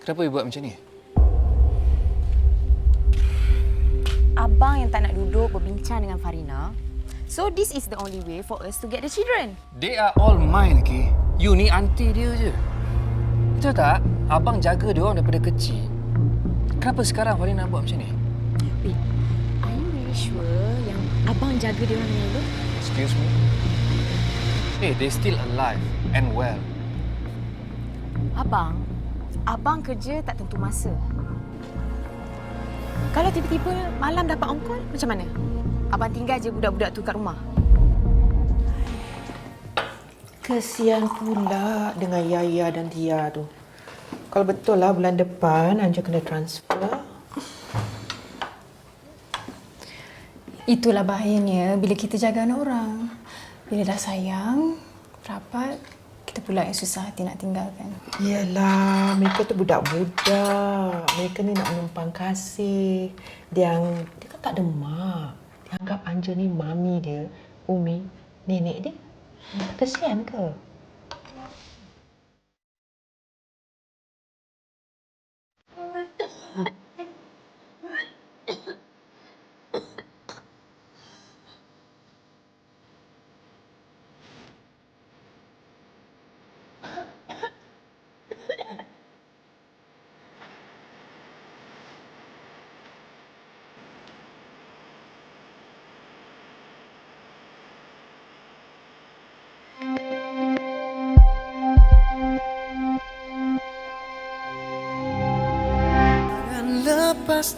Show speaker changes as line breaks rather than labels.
Kenapa you buat macam ni?
Abang yang tak nak duduk berbincang dengan Farina. So this is the only way for us to get the children.
They are all mine, okay? You ni aunty dia je. Betul tak? Abang jaga dia orang daripada kecil. Kenapa sekarang Farina buat macam ni?
Wait, are you really sure yang abang jaga dia orang dengan elok?
Excuse me? Hey, they still alive and well.
Abang kerja tak tentu masa. Kalau tiba-tiba malam dapat on call, macam mana? Abang tinggal je budak-budak tu kat rumah.
Kesian pula dengan Yaya dan Tia tu. Kalau betul lah bulan depan Anja kena transfer.
Itulah bahayanya bila kita jaga anak orang. Bila dah sayang, rapat, kita pula yang susah hati nak tinggalkan.
Yelah, mereka tu budak-budak. Mereka ni nak menumpang kasih. Dia kan tak ada mak. Dia anggap Anja ni mami dia, Umi, nenek dia. Kesian ke?
Jangan lepas